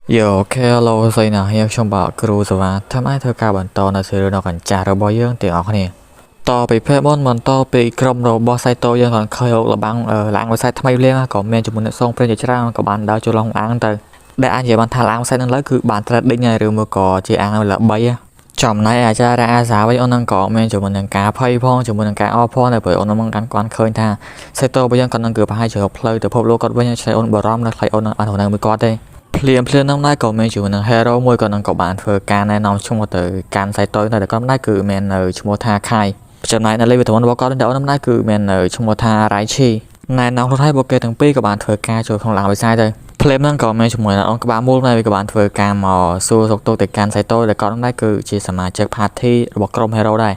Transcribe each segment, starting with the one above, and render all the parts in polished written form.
Yo, cái lô xây nào hay trong bảo cru rồi mà tham ai thơ ca bản to là sự nó còn trả rồi bao nhiêu tiền học nè to bị phê môn mình to bị krom rồi bao sai to dân còn khơi là bằng lạng và sai thay liên còn men cho mình xong phê cho ra có bạn đào cho long ăn từ để anh giờ bạn thà lạng sai nên lấy cứ bạn thật định ngày rồi mà có chỉ ăn là bay chồng này à cha ra giá với ông đang có men cho mình đang cá phay phong cho mình đang cá o phong này bởi ông đang ăn quán khơi tha sai to bây giờ còn đang cứ hai trường hợp play từ pop lô còn với nhau sai ông bờ rom là sai ông ăn hồi nào mới có đâyเพลียน้ำได้ก็ไม่จู่นังเฮโร่มวยก็นังกับบ้านเฟอร์การแนะนำช่วงแต่การใส่ตัวแต่ก็น้ำได้คือแมนช่วงท่าคายจำนายในเลเวลตัวนั้นบอกก็เดี๋ยวน้ำได้คือแมนช่วงท่าไรชีนายน้องรถให้โบเกทั้งปีกับบ้านเฟอร์การโจของหลังไปใช่เลยเพลียนั่งก็ไม่ช่วยนะองกับบ้านมูลในกับบ้านเฟอร์การมาสู้สกตัวแต่การใส่ตัวแต่ก็น้ำได้คือจีสามารถเจอพาร์ทที่บอกกรมเฮโร่ได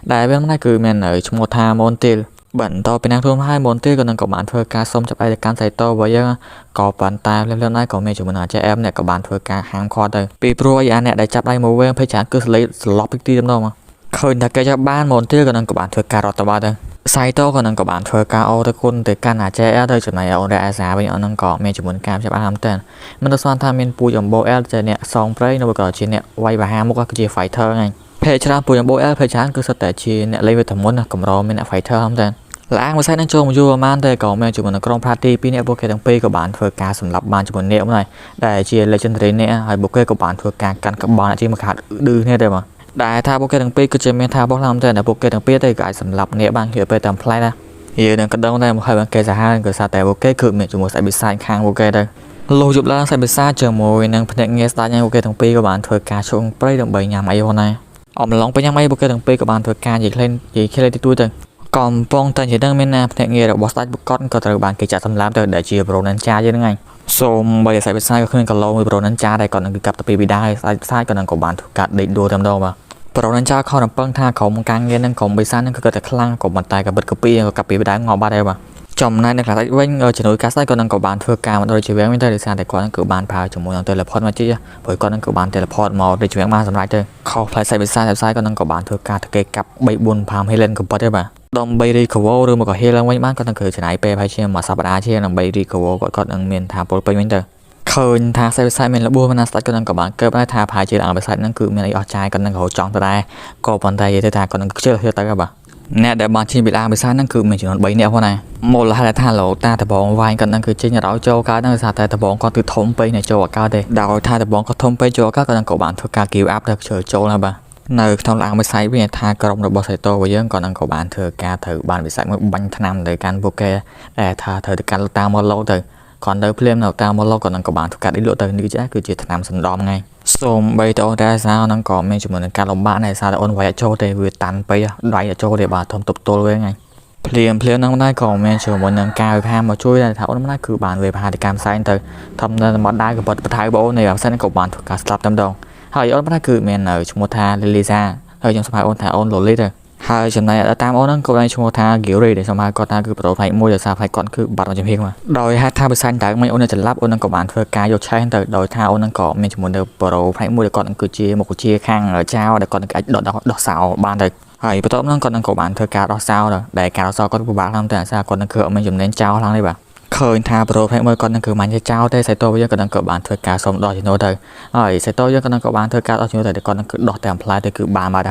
้เรื่องน้ำได้คือแมนช่วงท่ามอนติลบันต่อเป็นนักท่องให้มอนติลก็นังกับบ้านเฟอร์การส้มจับไอแต่การใส่ตัวไว้ยังก่อปันตายเรื่องนั้นก็ไม่จุมันอาจจะแอมเนี่ยกับบ้านเฟอร์การหางคอเลยปีโปรยอันเนี่ยได้จับได้โมเวงเพชรก็เลยสล็อปอีกทีจำได้มั้ยเคยนักเกจะบ้านมอนติลก็นังกับบ้านเฟอร์การรอตบ้าเลยไซโต้ก็นังกับบ้านเฟอร์การเอาแต่คนแต่การอาจจะแอมเลยจุดไหนเอาได้อาสาไปเอานังก่อไม่จุมันการจับอาหารเต้นมันต้องสอนทำเป็นปูยำโบเอลจะเนี่ยซองเปรย์ในบริการจีเนี่ยไว้บาฮามุกก็คือไฟเทอร์ไงเพชรปูยำโบเอลเพชรก็สเตจีเนี่ยเลยไปถึงมุนกับเราเป็นไฟเทอร์ทำเต้นล้างมาใส่นั่งโจมอยู่ประมาณแต่ก่อนแม่จุมันกรองพาร์ตี้ปีนี้โบเกตั้งปีกับบ้านเฟอร์การสำหรับบ้านจุมันเนี่ยเมื่อไหร่ได้เชียร์เลเจนด์เรนเนี่ยให้โบเกกับบ้านเฟอร์การกันกับบ้านที่มาขาดดื้อเนี่ยได้มั้ยได้ถ้าโบเกตั้งปีก็จะไม่ถ้าบอกทำแต่โบเกตั้งปีได้กลายสำหรับเนี่ยบ้านเหี่ยวไปตามไพล์นะเหี่ยวเนี่ยก็ต้องได้มาให้บางเกจะหาเกิดซาแต่โบเกคือเนี่ยจุมันใส่บิซ่าข้างโบเกได้โลจุดล่างใส่บิซ่าเจอมวยนั่งพนักงานสตาร์ยังโบเกตั้งปีกับบ้านเฟอร์การช่วงไปดังใบยามไอ้คนนั้นออกมาลองไปยังไม่โบเกตั้งปีกับบ้านเฟอร์การยิ่งเล่นที่ตัวจังก่อนป้องกันจะต้องไม่นานพนักงานบอสตัดบุกก้อนก็ตระบานกิจสำรับแต่เดี๋ยวเชียร์โปรนันจ้ายังไงโซมใบใส่ไปใส่ก็ขึ้นกับโลมือโปรนันจ้าได้ก่อนนั่งกับตะปีบิได้ใส่ก่อนนั่งกับบานถูกกัดเด็ดดูทำโดมาโปรนันจ้าเข้าทำเปิ้งท่าของการเงินนั่งของใบซ่านั่งก็เกิดแต่คลั่งกับบันไดกับเบิดกับปีกับปีบิได้งอบ้าได้ป่ะจอมนายในขณะที่เว้งจะหนุนกัสได้ก่อนนั่งกับบานเพื่อการมันโดยเฉพาะไม่ได้ดิซานแต่ก่อนนั่งกับบานพาจมูกนั่งเตลพอดมาจี้เผยก่อนนั่งกับบานเตลพอดมาโดยเฉพาะมาสำหรับเจอเข้าพลายใส่ไปใส่ก่อนนั่งกับบานเพื่อการตะเกียกับใบบุญพามให้เล่นกับปัดได้ป่ะดอมใบรีคาวหรือมาก็เฮลังไว้บ้านก็ต้องเคยชนะไอเป้ไพ่เชียมาสัปดาห์เชียนังใบรีคาวก็นังเมียนทาโปรไปเมนเตอร์เคยทาใส่ไปใส่เมนและบัวมันนัสตัดก็นังกับบานเกิดได้ทาพายเชียอังไปใส่นั่นคือเมนไอออใจก็นังเขาจองตัวได้ก็ปันไดเยทาก็นังเชื่อเชื่อตากับบ่เนี่ยเดี๋ยวบางทีเวลาไปใส่นั่นคือเมนจุดใบเนี่ยเพราะไหนหมดละท่าเหล่าตาตะบองวายกันนั่นคือเชียร์เราโจก้านั่งสาตะบองก็ตือทมไปในโจก้าเดดาวท่าตะบองก็ทมไปโจก้าก็นังกับบานทุกการกิวอัพเด็กเฉยโจนะบ่ในทางหลังไปใส่วิญญาณกรมระบบใส่ตัวไว้เยอะก่อนนั่งกับบ้านเธอกาเธอบ้านไปใส่เมื่อบังทนำเลยการโบเกแต่ถ้าเธอการตามมาโลเธอก่อนเดินเพลียมเราตามมาโลก่อนนั่งกับบ้านทุกการได้โลเธอนี่จะคือจิตนำสันดอมไงส่งใบโตได้ซานั่งก่อนไม่จุดเหมือนการลงบ้านในซาแต่อนไว้โจเตวิตันไปไรโจเดบาทมตบตัวเลยไงเพลียมนั่งได้ก่อนไม่จุดเหมือนนั่งกาวพามาช่วยได้ถ้าอนนั่นคือบ้านเวพาในการใส่เธอทำนั่นมาได้กับบทประทายโบในแบบใส่ในกับบ้านทุกการสลับจำดองหอยอ้นนั่นคือเมนชโมทาลิลิซาเฮ้ยยังสมัยโอนถ่ายโอนโหลดเลยเลยหายจำนายตามโอนนั่งก็ได้ชั่วโมงท่าเกี่ยวเลยเดี๋ยวสมัยก่อนท่าคือประตูไฟมวยเดี๋ยวซาไฟก่อนคือบัตรมันจะเพียงมาโดยท่าไปสั่นแต่ไม่โอนจะรับโอนนั่งกับบ้านเพื่อการยกใช้แต่โดยท่าโอนนั่งก่อนมีชั่วโมงเดียวประตูไฟมวยเดี๋ยวก่อนคือเชียร์หมกเชียร์ข้างเจ้าเดี๋ยวก่อนคือดอกสาวบ้านเลยหายประตูนั่งก่อนนั่งกับบ้านเพื่อการดอกสาวเลยแต่การดอกสาวก็ผู้บ้านทำแต่ซาก่อนนั่งคือไม่จำเน้นเจ้าทั้งเลยบ่เคยท่าประตูไฟมวยก่อนนั่งคือมันจะเจ้าได้ใส่ตัวไปเยอะก่อนนั่งกับบ้านเพื่อการสมดอกชิโนเตอร์ใส่ตัวเยอะก่อนนั่งกับบ้านเพื่อการดอกชิโนเตอร์เดี๋ยวก่อนนั่งคือดอกแต่พลายเดี๋ยวคือบานมาได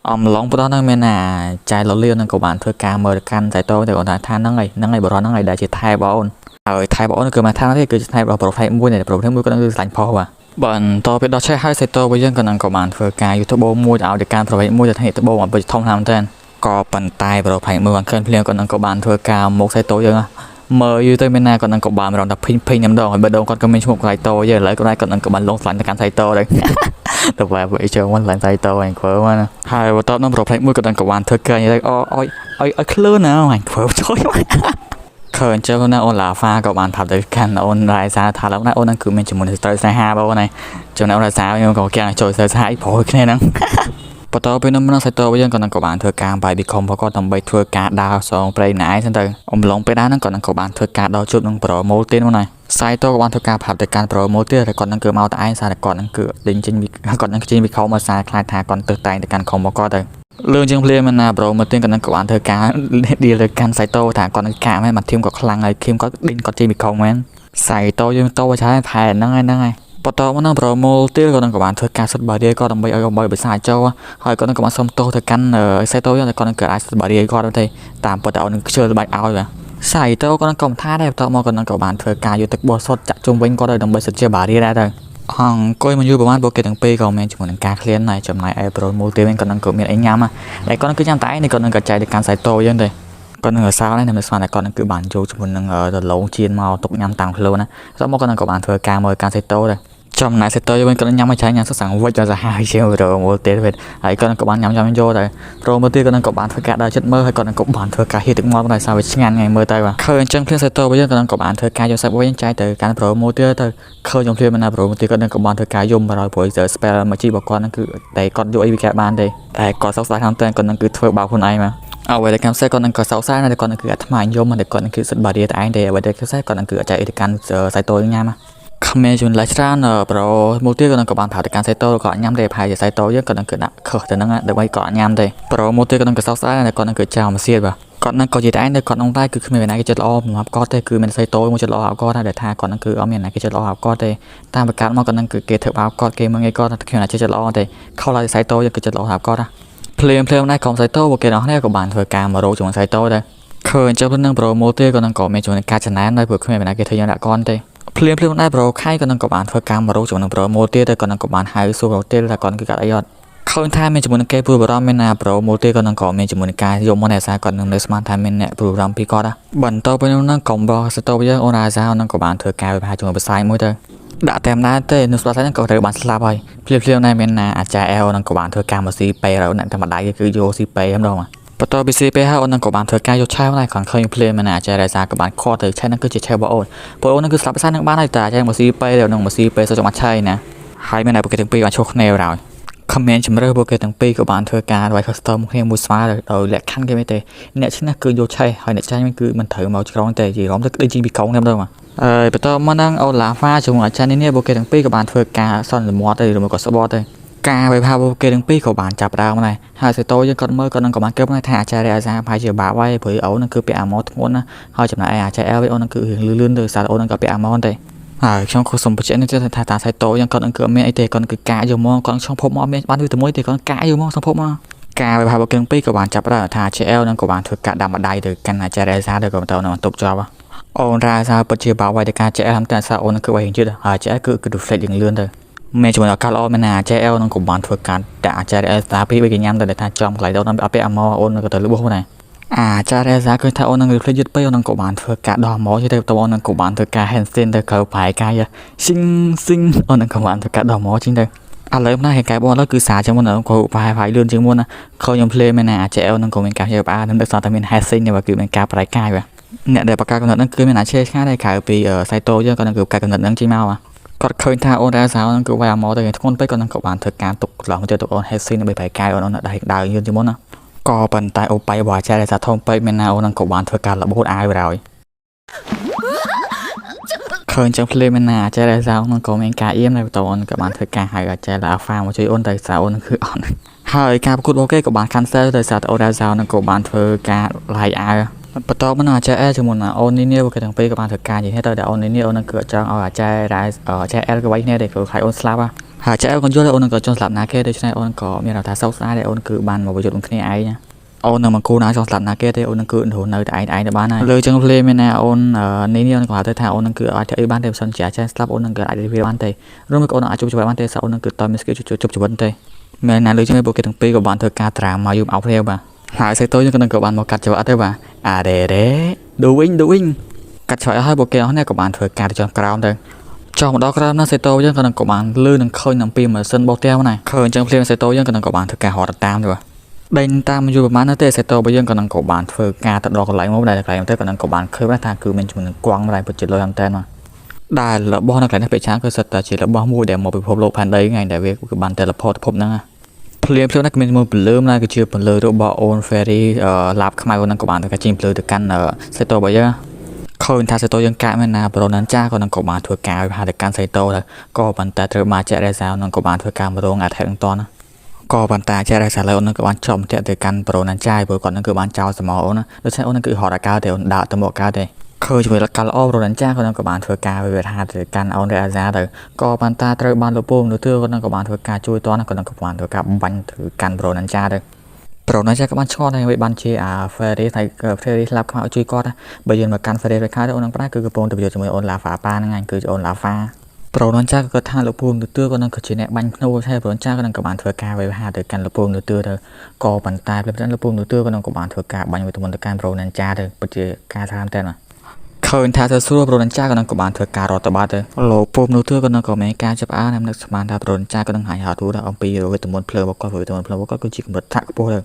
้ลองปตอนนั้นเมน่าใจเราเลี้ยวนั่งกับบ้านเพื่อการเมื่อกันใส่โต๊ะแต่ก่อนท่านนั่งไงบอลนั่งไงได้จิตไทยบอลไทยบอลคือมาท่านที่คือไทยบอลโปรไฟล์มวยเนี่ยโปรไฟล์มวยก็ต้องคือสัญพอว่ะบอลต่อไปเราใช้ให้ใส่โต๊ะไปยังกันนั่งกับบ้านเพื่อการยูทูบมวยเอาเดี๋ยวการโปรไฟล์มวยจะให้ตัวบอลไปท่องทำแทนก็ปั่นตายโปรไฟล์มวยวันเกินเพลียกันนั่งกับบ้านเพื่อการมกใส่โต๊ะยังเมื่อยูทูบเมน่าก่อนนั่งกับบ้านเราดับพิงน้ำดองให้เบอร์ดองก่อนก็ไม่ช่วยใส่โต๊ะเยอะเลยก็ได้ก่อนนั่งกับบ้านลงสันในการใส่โต๊ะเลยแต่ว่าไปเจอวันหลังใจโตอย่างเฟ้อมานะหายว่าตอนนั้นเราเพลงมือกันกับวันเธอเกินอย่างไรอ้อยคลื่นนะอย่างเฟ้อช่วยมาเคยเจอคนนั้นโอนหลาฟ้ากับวันผับด้วยกันโอนรายซาทาแล้วนะโอนนั่นคือมันจะมันจะเตยซาฮาบ้างไงจนเอารายซาอย่างกับแกงโจยซาอีพอแค่นั้นพอต่อไปนั้นมันใส่ตัวไปยังก่อนนั่งกับบ้านเธอกลางไปบิคอมเพราะก็ทำใบเธอกาดาวสองไปไหนฉันเตยลงไปด้านนั้นก่อนนั่งกับบ้านเธอกาดาวจุดนั่งโปรโมทเต้นวันไหนไซโต้กับวันเธอกาผับแต่การโปรโมทเต้แต่ก่อนนั่งเกิดมาแต่ไอ้ซาแต่ก่อนนั่งเกิดดิงจินมีก่อนนั่งจินมีเขามาซาคลายทาก่อนเติร์ตแต่การคอมก็เตยเรื่องจึงเพลียมันนะโปรโมทเต้นก่อนนั่งกับวันเธอกาดีเลยการไซโต้ถาก่อนนั่งกาไม่มาทีมกับคลังเลยทีมก็ดิงก็จินมีเขาเหมือนไซโต้ยังโต้ใช้แผ่นนั่งไง បន្តមកនឹងប្រមូលទៀតក៏នឹងក៏បានធ្វើការសិតបារីក៏ដើម្បីឲ្យអំបីបិសាចចូលហើយក៏នឹងក៏បានសុំទោសទៅកាន់សៃតូយ៉ាងតែក៏នឹងកើតអាចសិតបារីក៏ទៅតាមពិតឲ្យនឹងខ្ជិលបាច់ឲ្យបាទសៃតូក៏នឹងក៏ថាដែរបន្តមកក៏នឹងក៏បានធ្វើការយកទឹកបោះសុតចាក់ជុំវិញក៏ដើម្បីសិតជាបារីដែរទៅអង្គុយមកយូរប្រហែលពួកគេទាំងពីរក៏មានជាមួយនឹងការឃ្លានហើយចំណាយឲ្យប្រមូលទៀតវិញក៏នឹងក៏មានអីញ៉ាំហើយក៏នឹងគឺញ៉ាំតែឯងក៏នឹងក៏ចែកទៅកាន់សៃតូយ៉ាងទៅក៏នឹងសើនេះនៅស្មានតែគាត់នឹងគឺបានចូលជាមួយនឹងដលងជៀនមកទុកញ៉ាំតាមខ្លួនណាដល់មកក៏នឹងក៏បានធ្វើការមើលការសៃតូដែរចំណាយសៃតូវិញក៏ញ៉ាំមកចាញ់ញ៉ាំសាំងវិចដល់សាហាវជាងរមូលទៀតវិញហើយក៏នឹងក៏បានញ៉ាំយកដែរប្រមូលទៀតក៏នឹងក៏បានធ្វើការដើរចិត្តមើលហើយក៏នឹងក៏បានធ្វើការហៀទឹកមាត់ដែរសារវាឆ្ងាញ់ថ្ងៃមើលទៅបាទឃើញអញ្ចឹងភ្លាមសៃតូវិញក៏នឹងក៏បានធ្វើការយកសាប់វិញចាយទៅកាន់ប្រមូលទៀតទៅឃើញខ្ញុំភ្លាមមិនណាប្រមូលទៀតក៏នឹងក៏បានធ្វើការយំដល់ព្រោះ spell មកជីរបស់គាត់ហ្នឹងគឺតែគាត់យកអីវាបានទេតែគាត់សោកស្ដាយខាងតែគាត់នឹងគឺធ្វើបោកខ្លួនឯងមកអ្វីដែលកម្មសេគាត់នឹងក៏សោកស្ដាយតែគាត់នឹងគឺអាត្មាយំតែគាត់នឹងគឺសិតបារីតែឯងទេអ្វីដែលគឺគាត់នឹងគឺអាចអីទៅកាន់សៃតូញ៉ាំក្មេងជួនឡាច្រើនប្រមូលទៀតក៏នឹងក៏បានផៅទៅកាន់សៃតូក៏ញ៉ាំទេផៅជាសៃតូយើងក៏នឹងគឺដាក់ខុសទៅហ្នឹងដើម្បីក៏ញ៉ាំទេប្រមូលទៀតក៏នឹងក៏សោកស្ដាយតែគាត់នឹងគឺចោលមកសៀតបាទគាត់នឹងក៏ជាតែឯងគាត់នឹងតែគឺគ្មានអ្នកណាគេចិត្តល្អសម្រាប់គាត់ទេគឺមានសៃតូមួយចិត្តល្អឲ្យគាត់តែថាគាត់នឹងគឺអត់មានអ្នកគេចិត្តល្អឲ្យគាត់ទេតាមប្រកាសមកគាត់នឹងគឺគេធ្វើបោកគាត់គេមើលងាយគាត់តែគ្មានអ្នកចិត្តល្អទេខុសឡើយសៃតូយើងគឺចិត្តល្អឲ្យគាត់ណាភ្លាមណាក្រុមសៃតូពួកគេទាំងអស់គ្នាក៏បានធ្វើការមករោជាមួយសៃតូដែរឃើញចឹងនឹងប្រមូលទៀតក៏នឹងក៏មានជាមួយនឹងការចំណានដែរព្រោះគ្មានអ្នកគេធ្វើយ៉ាងដាក់គាត់ទេភ្លាមដែរប្រខៃក៏នឹងក៏បានធ្វើការមករោជាមួយនឹងប្រមូលទៀតតែក៏នឹងក៏បានហៅសួរប្រទៀតថាគាត់គឺកាត់អីអត់ឃើញថាមានជាមួយនឹងគេព្រួយបារម្ភមានណាប្រមូលទៀតក៏នឹងក៏មានជាមួយនឹងការយកមកអ្នកសារគាត់នឹងនៅស្មានថាមានអ្នកព្រួយបារម្ភពីគាត់បន្តទៅនឹងក្រុមរបស់សៃតូយើងអូនអាសានឹងក៏បានធ្វើការវិភាគជាមួយបសាយមួយទៅដាក់តែម្ដងទេនៅស្បាហ្នឹងក៏ត្រូវបានស្លាប់ហើយភ្លាមណាមានណាអាចារ្យអែលនឹងក៏បានធ្វើការមកស៊ីប៉េរអ្នកតែម្ដាយគឺយកស៊ីប៉េម្ដងបន្តពីស៊ីប៉េហើយអូននឹងក៏បានធ្វើការយកឆៅដែរគាត់ឃើញភ្លាមណាអាចារ្យរ៉ាសាក៏បានខត់ទៅឆៅហ្នឹងគឺជាឆៅរបស់អូនព្រោះអូននឹងគឺស្លាប់បសានឹងបានហើយតែអាចារ្យមកស៊ីប៉េទៅនឹងមកស៊ីប៉េសុំចង់មកឆៃណាហើយមានតែពួកគេទាំងពីរបានឈោះគ្នាហើយខមមិនជំរឿពួកគេទាំងពីរក៏បានធ្វើការវាយ custom គ្នាមួយស្មើដោយលក្ខខណ្ឌគេមែនទេអ្នកឈ្នះគឺយកឆៃហើយអ្នកចាញ់គឺមិនត្រូវមកឆ្ក្រងទេយីរំទៅដូចជីពីកងតែម្ដងបន្តមកនឹងអូឡាហ្វាជាមួយអាចារ្យនេះពួកគេទាំងពីរក៏បានធ្វើការសន្និមាត់ទៅឬមកក៏ស្បត់ទៅការវិភាគពួកគេទាំងពីរក៏បានចាប់ដើមដែរហើយសៃតូយើងក៏មើលក៏នឹងក៏បានគិតថាអាចារ្យអាសាផាយជាបាបហើយព្រោះអូននឹងគឺពាក់អាម៉ូធ្ងន់ណាហើយចំណែកអាចារ្យអែលវិញអូននឹងគឺរឿងលឿនទៅសារអូននឹងក៏ពាក់អាម៉ូទេហើយខ្ញុំខុសសំបញ្ជាក់នេះថាតាសៃតូយើងក៏នឹងគឺអត់មានអីទេក៏គឺកាយកមកក៏ឆ្លងភពមកអត់មានបានវាតែមួយទេក៏កាយកមកសង្ភពមកការវិភាគពួកគេទាំងពីរក៏បានចាប់ដើមថាអាចារ្យអែលនឹងក៏បានធ្វើការដាំម្ដាយទៅកាន់អាចារ្យអាសាទៅក៏បន្តនឹងទុកជាប់អូនរ៉ាសាពិតជាបាវ័យទៅការចែកតាមតែសាអូននឹងគឺវាយ៉ាងជឿហើយចែកគឺ reflect យ៉ាងលឿនទៅមានជាមួយឱកាសល្អមែនណាអាចារ្យអែលនឹងក៏បានធ្វើការដាក់អាចារ្យអែលតាពីវាគេញ៉ាំទៅថាចំកន្លែងដល់អត់ពាក់អាម៉អូនក៏ទៅលុបហ្នឹងអាចារ្យអែលសាគឺថាអូននឹង reflect យឺតពេកអូននឹងក៏បានធ្វើការដោះម៉ោទៅទៅអូននឹងក៏បានធ្វើការ handstand ទៅក្រៅប្រែកាយស៊ីងអូននឹងក៏បានធ្វើការដោះម៉ោជាងទៅឥឡូវណាហេតុការបងឥឡូវគឺសារជាងមុនក៏ប្រែលឿនជាងមុនណាឃើញខ្ញុំ play មែនណាអាចារ្យអែលនឹងក៏មានការយកផ្អានឹងដោយសារតែមាន handstand នេះគឺមានការប្រែកាយបាទអ្នកដែលបង្កើតកំណត់ហ្នឹងគឺមានអាឆេឆ្ងាយដែរក្រៅពីសៃតូយើងក៏នឹងគឺបង្កើតកំណត់ហ្នឹងចេញមកគាត់ឃើញថាអូនរ៉ាសាហ្នឹងគឺវាយអាម៉ោទៅធ្ងន់ពេកក៏នឹងក៏បានធ្វើការទុកឡងទៅអូនហេស៊ីដើម្បីប្រែកាយអូនដើរយឺនជាងមុនណាក៏ប៉ុន្តែអូបៃរបស់អាចារ្យរ៉ាសាធំពេកមានណាអូននឹងក៏បានធ្វើការលបូតអាវហើយឃើញចឹងភ្លេមានណាអាចារ្យរ៉ាសាហ្នឹងក៏មានការអៀមដែរតអូនក៏បានធ្វើការហៅអាចារ្យឡាហ្វាមកជួយអូនតែសារអូនគឺអត់ហើយការប្រកួតរបស់គេក៏បាន cancel ដោយសារតែអូនរ៉ាសាហ្នឹងក៏បានធ្វើការឡាយអាវបន្តមកអាចារ្យអែលជាមួយនឹងអូននេះពួកគេទាំងពីរក៏បានធ្វើការនិយាយទៅតែអូននេះអូននឹងគឺចង់ឲ្យអាចារ្យរ៉ាអាចារ្យអែលក៏វាយគ្នាដែរគឺខ្លាចអូនស្លាប់ហើយអាចារ្យអែលក៏យល់អូននឹងក៏ចង់ស្លាប់ណាគេដូច្នេះអូនក៏មានអារម្មណ៍ថាសោកស្ដាយដែរអូនគឺបានមកប្រយុទ្ធនឹងគ្នាឯងអូននឹងមកគូណាចង់ស្លាប់ណាគេទេអូននឹងគឺនៅតែឯងទៅបានហើយលើចឹងភ្លេមានណាអូននេះអូនក៏ហៅថាអូននឹងគឺអាចធ្វើអីបានទេបើសិនជាអាចារ្យស្លាប់អូននឹងគឺអាចរៀបបានទេឬមកអូនអាចជប់ជីវិតបានទេអូននឹងគឺតើមានស្គីលជប់ជីវិតទេមែនណាលើចឹងពួកគេទាំងពីរក៏បានធ្វើការត្រាំមកយំអោបគ្នាបាទហើយសៃតូយើងក៏នឹងក៏បានមកកាត់ច្បាប់ទៅបាទអារ៉េដូវិញកាត់ឆ្វេងឲ្យពួកគេអស់នេះក៏បានធ្វើការទៅចំក្រោមទៅចុះមកដល់ក្រោមណាសៃតូយើងក៏នឹងក៏បានលឺនឹងឃើញអំពីម៉ាស៊ីនបោះផ្ទះណាឃើញចឹងភ្លាមសៃតូយើងក៏នឹងក៏បានធ្វើការហត់តាមទៅបាទដេញតាមយូរប្រហែលណាទេសៃតូរបស់យើងក៏នឹងក៏បានធ្វើការទៅដល់កន្លែងមកដែរកន្លែងទៅក៏នឹងក៏បានឃើញថាគឺមានជាមួយនឹងគង់ម្ដាយពិតជាលុយតាមតែនមកដែលរបស់នៅកន្លែងនេះពេជ្រាគឺសិតតែជារបស់មួយដែលមកពិភពលោកផែនដីថ្ងៃដែលវាគឺបាន teleport ពិភពហ្នឹងភ្លាមណាគ្មានមួយពលឺណាគឺជាពលឺរបស់អូន Ferry ឡាបខ្មៅហ្នឹងក៏បានទៅជិះពលឺទៅកាន់សៃតូរបស់យើងឃើញថាសៃតូយើងកាក់មែនណាប្រូណាន់ចាក៏នឹងក៏បានធ្វើការឲ្យទៅកាន់សៃតូដែរក៏ប៉ុន្តែត្រូវបានចាក់រ៉េសានឹងក៏បានធ្វើការមរងអាថែនឹងតន់ក៏ប៉ុន្តែចាក់រ៉េសាលើអូននឹងក៏បានជាប់ម្នាក់ទៅកាន់ប្រូណាន់ចាព្រោះគាត់នឹងគឺបានចោលសមោអូនដូច្នេះអូននឹងគឺហត់អាកៅទេអូនដាក់ទៅមកកៅទេ ឃើញជាមួយការល្អប្រណាចាក៏នឹងក៏បានធ្វើការវិធានទៅកាន់អនរអាសាទៅក៏បានតាត្រូវបានលោកពូនៅទឿក៏នឹងក៏បានធ្វើការជួយតនក៏នឹងក៏បានធ្វើការបំបញ្ញទៅកាន់ប្រណាចាទៅប្រណាចាក៏បានឆ្ងល់ហើយបានជាFerry ហើយFerry ស្លាប់ខ្មៅជួយគាត់បើយើងមកកាន់ Ferry ខាងទៅអូននឹងប្រែគឺកំពុងតែប្រយោជន៍ជាមួយអូន Lava ប៉ាហ្នឹងឯងគឺអូន Lava ប្រណាចាក៏ថាលោកពូនៅទឿក៏នឹងក៏ជាអ្នកបាញ់ភ្នូហើយប្រណាចាក៏នឹងក៏បានធ្វើការវិធានទៅកាន់លោកពូនៅទឿទៅក៏ប៉ុន្តែព្រមទាំងលោកពូនៅទឿក៏នឹងក៏បានធ្វើការបាញ់ទៅមុនទៅកាន់ប្រណាចាទៅពិតជាការតាមតែណាឃើញថាទៅស្រួលប្រណាចាក៏នឹងក៏បានធ្វើការរត់ទៅបាត់ទៅលោកពុំនោះទឿក៏នឹងក៏មានការចាប់អាននឹកស្មានថាប្រណាចាក៏នឹងហាយហោទូដល់អំពីវេទមន្តភ្លើងរបស់គាត់វេទមន្តភ្លើងរបស់គាត់គឺជាកម្រិតថ្នាក់ខ្ពស់ទៅ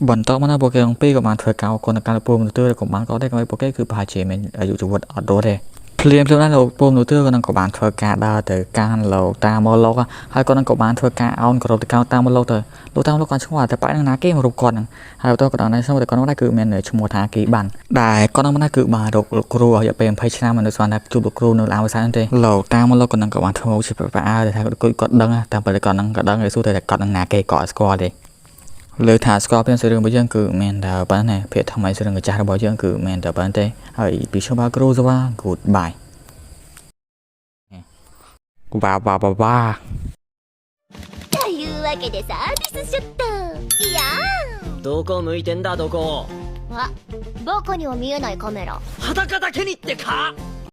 បន្តមកណាពួកគេអំពីក៏បានធ្វើការអគុណដល់ការលោកពុំនោះទឿក៏បានក៏ដែរក៏ពួកគេគឺប្រហែលជាមានអាយុជីវិតអត់ដូចទេភ្លាមៗណាលោកពុំនោះទឿក៏នឹងក៏បានធ្វើការដើរទៅកាន់លោកតាមមកលោកហើយក៏នឹងក៏បានធ្វើការអោនគោរពទៅកៅតាមមកលោកទៅលោកតាមលោកគាត់ឆ្ងល់តែប៉ែនឹងណាគេមករូបគាត់ហ្នឹងហើយបន្តក៏ដល់នៅxongតែគាត់នោះដែរគឺមានឈ្មោះថាគីបានដែលគាត់នឹងណាគឺបានរកលោកគ្រូរយៈពេល20ឆ្នាំនៅស្មានថាជួបលោកគ្រូនៅឡានវិស័យហ្នឹងទេលោកតាមមកលោកក៏នឹងក៏បានធ្វើមកជាប្រអើតែថាគាត់ដឹងតែប៉ុន្តែគាត់នឹងក៏ដឹងឲ្យសួរតែគាត់នឹងណាគេក៏ស្គាល់ទេលើថាស្គាល់ពីរឿងរបស់យើងគឺមានតែប៉ុណ្ណេះភាគថ្មីរឿងចាស់របស់យើងគឺមានតែប៉ុណ្ណេះទេហើយពីខ្ញុំបាទគ្រូសវ៉ា Goodbye わというわけでサービスショットいやどこ向いてんだどこあバカには見えないカメラ裸だけにってか